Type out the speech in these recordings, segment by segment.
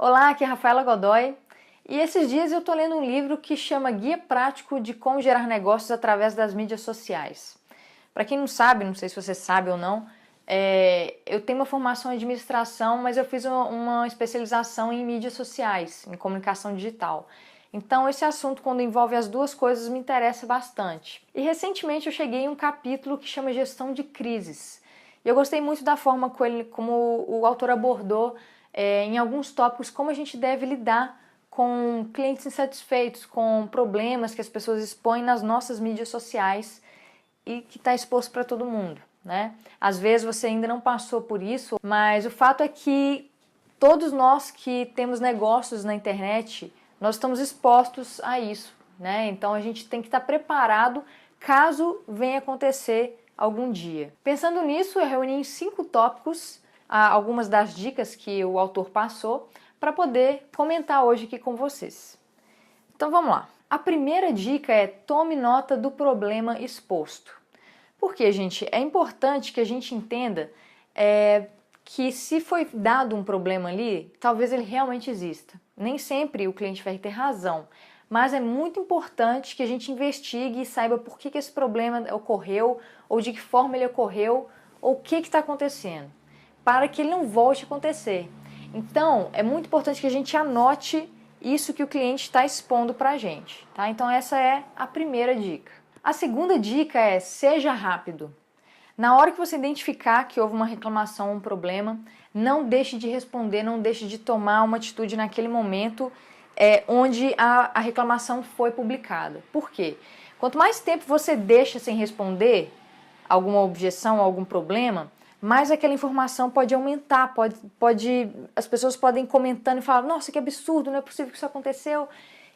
Olá, aqui é Rafaela Godoy e esses dias eu estou lendo um livro que chama Guia Prático de Como Gerar Negócios através das Mídias Sociais. Para quem não sabe, não sei se você sabe ou não, eu tenho uma formação em administração, mas eu fiz uma especialização em mídias sociais, em comunicação digital. Então esse assunto, quando envolve as duas coisas, me interessa bastante. E recentemente eu cheguei em um capítulo que chama Gestão de Crises. E eu gostei muito da forma como o autor abordou em alguns tópicos como a gente deve lidar com clientes insatisfeitos, com problemas que as pessoas expõem nas nossas mídias sociais e que está exposto para todo mundo, né? Às vezes você ainda não passou por isso, mas o fato é que todos nós que temos negócios na internet, nós estamos expostos a isso, né? Então a gente tem que estar preparado caso venha acontecer algum dia. Pensando nisso, eu reuni em 5 tópicos algumas das dicas que o autor passou para poder comentar hoje aqui com vocês. Então vamos lá. A primeira dica é: tome nota do problema exposto. Porque, gente, é importante que a gente entenda que se foi dado um problema ali, talvez ele realmente exista. Nem sempre o cliente vai ter razão, mas é muito importante que a gente investigue e saiba por que esse problema ocorreu, ou de que forma ele ocorreu, ou o que está acontecendo, para que ele não volte a acontecer. Então, é muito importante que a gente anote isso que o cliente está expondo para a gente, tá? Então essa é a primeira dica. A segunda dica é: seja rápido. Na hora que você identificar que houve uma reclamação ou um problema, não deixe de responder, não deixe de tomar uma atitude naquele momento onde a reclamação foi publicada. Por quê? Quanto mais tempo você deixa sem responder alguma objeção, algum problema, mais aquela informação pode aumentar, as pessoas podem ir comentando e falar: nossa, que absurdo, não é possível que isso aconteceu.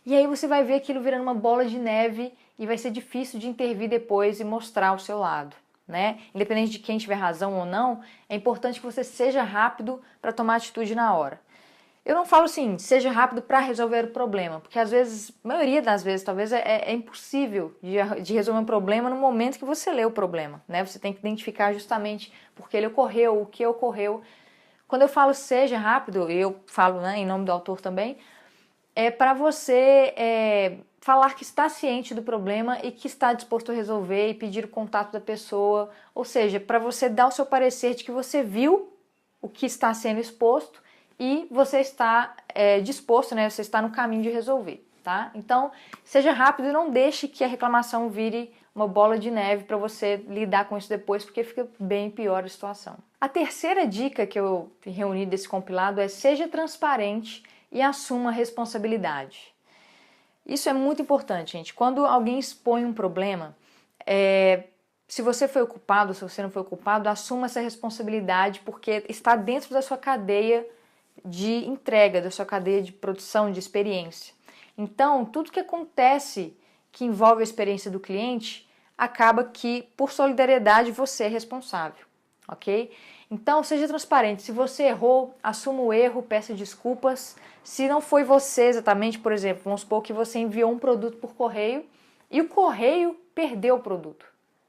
E aí você vai ver aquilo virando uma bola de neve e vai ser difícil de intervir depois e mostrar o seu lado, né? Independente de quem tiver razão ou não, é importante que você seja rápido para tomar atitude na hora. Eu não falo assim, seja rápido para resolver o problema, porque às vezes, a maioria das vezes, talvez é impossível de resolver um problema no momento que você lê o problema, né? Você tem que identificar justamente por que ele ocorreu, o que ocorreu. Quando eu falo seja rápido, eu falo, né, em nome do autor também, é para você falar que está ciente do problema e que está disposto a resolver e pedir o contato da pessoa, ou seja, para você dar o seu parecer de que você viu o que está sendo exposto e você está disposto, né? Você está no caminho de resolver, tá? Então, seja rápido e não deixe que a reclamação vire uma bola de neve para você lidar com isso depois, porque fica bem pior a situação. A terceira dica que eu reuni desse compilado é: seja transparente e assuma a responsabilidade. Isso é muito importante, gente. Quando alguém expõe um problema, se você foi o culpado, se você não foi o culpado, assuma essa responsabilidade, porque está dentro da sua cadeia de entrega, da sua cadeia de produção, de experiência. Então, tudo que acontece que envolve a experiência do cliente, acaba que, por solidariedade, você é responsável, ok? Então, seja transparente. Se você errou, assuma o erro, peça desculpas. Se não foi você exatamente, por exemplo, vamos supor que você enviou um produto por correio e o correio perdeu o produto,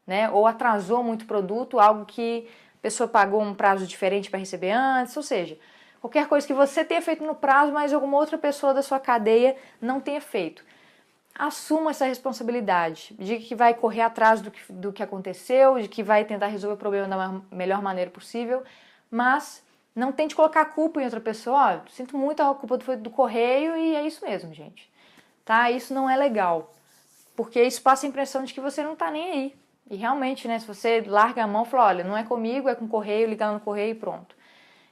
né? Ou atrasou muito o produto, algo que a pessoa pagou um prazo diferente para receber antes, ou seja, qualquer coisa que você tenha feito no prazo, mas alguma outra pessoa da sua cadeia não tenha feito. Assuma essa responsabilidade, diga que vai correr atrás do que aconteceu, de que vai tentar resolver o problema da melhor maneira possível, mas não tente colocar a culpa em outra pessoa. Sinto muito, a culpa foi do correio e é isso mesmo, gente. Tá? Isso não é legal, porque isso passa a impressão de que você não tá nem aí. E realmente, né, se você larga a mão e fala: olha, não é comigo, é com o correio, ligar no correio e pronto.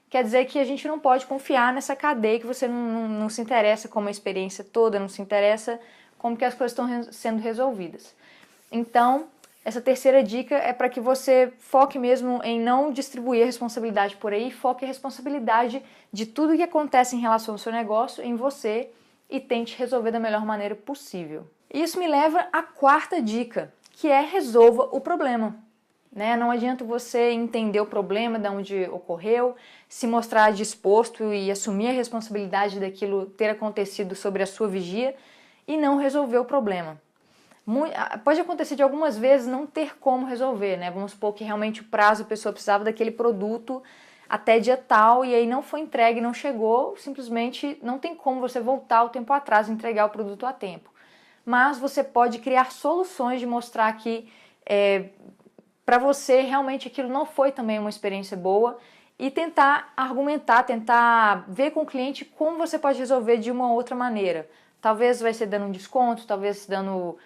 Quer dizer que a gente não pode confiar nessa cadeia, que você não se interessa como a experiência toda, não se interessa como que as coisas estão sendo resolvidas. Então, essa terceira dica é para que você foque mesmo em não distribuir a responsabilidade por aí, foque a responsabilidade de tudo que acontece em relação ao seu negócio em você e tente resolver da melhor maneira possível. Isso me leva à quarta dica, que é: resolva o problema. Né? Não adianta você entender o problema, de onde ocorreu, se mostrar disposto e assumir a responsabilidade daquilo ter acontecido sobre a sua vigia e não resolver o problema. Pode acontecer de algumas vezes não ter como resolver, né? Vamos supor que realmente o prazo a pessoa precisava daquele produto até dia tal e aí não foi entregue, não chegou, simplesmente não tem como você voltar o tempo atrás e entregar o produto a tempo. Mas você pode criar soluções de mostrar que para você realmente aquilo não foi também uma experiência boa e tentar argumentar, tentar ver com o cliente como você pode resolver de uma outra maneira. Talvez vai ser dando um desconto, talvez dando,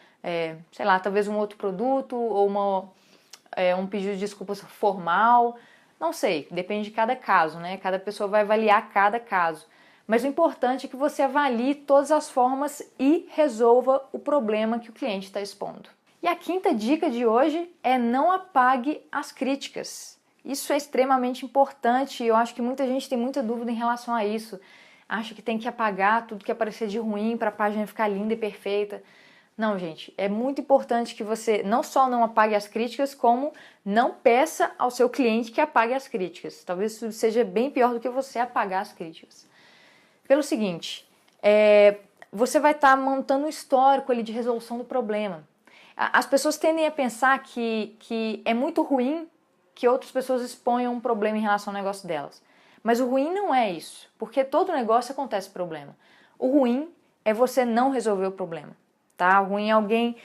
sei lá, talvez um outro produto ou um pedido de desculpas formal. Não sei, depende de cada caso, né? Cada pessoa vai avaliar cada caso. Mas o importante é que você avalie todas as formas e resolva o problema que o cliente está expondo. E a quinta dica de hoje é não apague as críticas. Isso é extremamente importante e eu acho que muita gente tem muita dúvida em relação a isso. Acha que tem que apagar tudo que aparecer de ruim para a página ficar linda e perfeita. Não, gente, é muito importante que você não só não apague as críticas, como não peça ao seu cliente que apague as críticas. Talvez isso seja bem pior do que você apagar as críticas. Pelo seguinte, você vai estar montando um histórico ali de resolução do problema. As pessoas tendem a pensar que é muito ruim que outras pessoas exponham um problema em relação ao negócio delas. Mas o ruim não é isso, porque todo negócio acontece problema. O ruim é você não resolver o problema. Tá? O ruim é alguém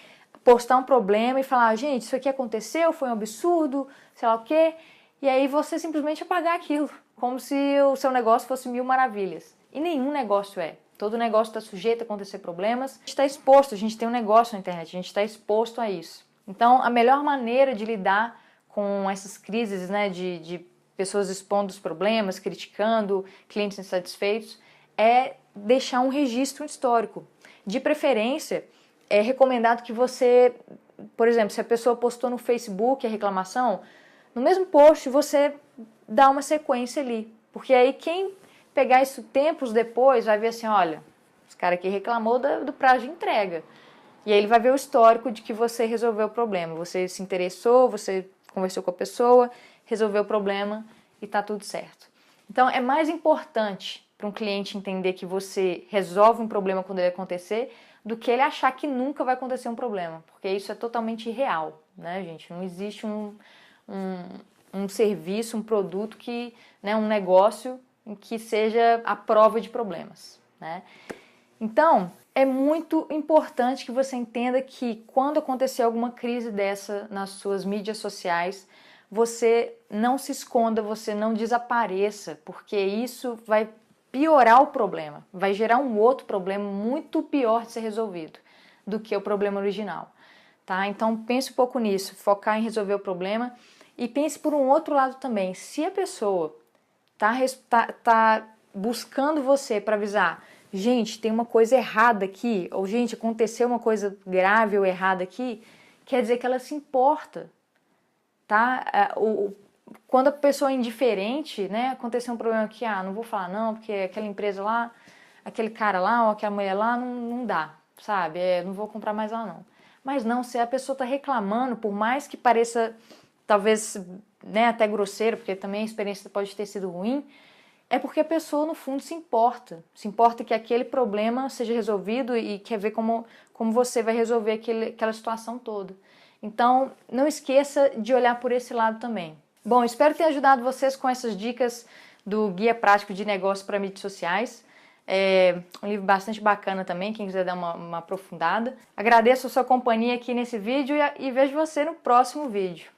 postar um problema e falar, gente, isso aqui aconteceu, foi um absurdo, sei lá o quê, e aí você simplesmente apagar aquilo, como se o seu negócio fosse mil maravilhas. E nenhum negócio é. Todo negócio está sujeito a acontecer problemas. A gente está exposto, a gente tem um negócio na internet, a gente está exposto a isso. Então, a melhor maneira de lidar com essas crises, né, de pessoas expondo os problemas, criticando, clientes insatisfeitos, é deixar um registro histórico. De preferência, é recomendado que você, por exemplo, se a pessoa postou no Facebook a reclamação, no mesmo post você dá uma sequência ali. Porque aí quem pegar isso tempos depois vai ver assim, olha, esse cara aqui reclamou do prazo de entrega. E aí ele vai ver o histórico de que você resolveu o problema. Você se interessou, você conversou com a pessoa, resolveu o problema e tá tudo certo. Então é mais importante para um cliente entender que você resolve um problema quando ele acontecer do que ele achar que nunca vai acontecer um problema, porque isso é totalmente irreal, né, gente? Não existe um serviço, um produto que, né, um negócio em que seja a prova de problemas, né? Então, é muito importante que você entenda que quando acontecer alguma crise dessa nas suas mídias sociais, você não se esconda, você não desapareça, porque isso vai piorar o problema, vai gerar um outro problema muito pior de ser resolvido do que o problema original, tá? Então pense um pouco nisso, focar em resolver o problema e pense por um outro lado também, se a pessoa tá buscando você para avisar, gente, tem uma coisa errada aqui, ou gente, aconteceu uma coisa grave ou errada aqui, quer dizer que ela se importa, tá? Quando a pessoa é indiferente, né, aconteceu um problema aqui, não vou falar não, porque aquela empresa lá, aquele cara lá, ou aquela mulher lá, não dá, sabe? Não vou comprar mais lá não. Mas não, se a pessoa está reclamando, por mais que pareça, talvez, né, até grosseiro, porque também a experiência pode ter sido ruim, é porque a pessoa, no fundo, se importa que aquele problema seja resolvido e quer ver como você vai resolver aquela situação toda. Então, não esqueça de olhar por esse lado também. Bom, espero ter ajudado vocês com essas dicas do Guia Prático de Negócios para Mídias Sociais. É um livro bastante bacana também, quem quiser dar uma aprofundada. Agradeço a sua companhia aqui nesse vídeo e vejo você no próximo vídeo.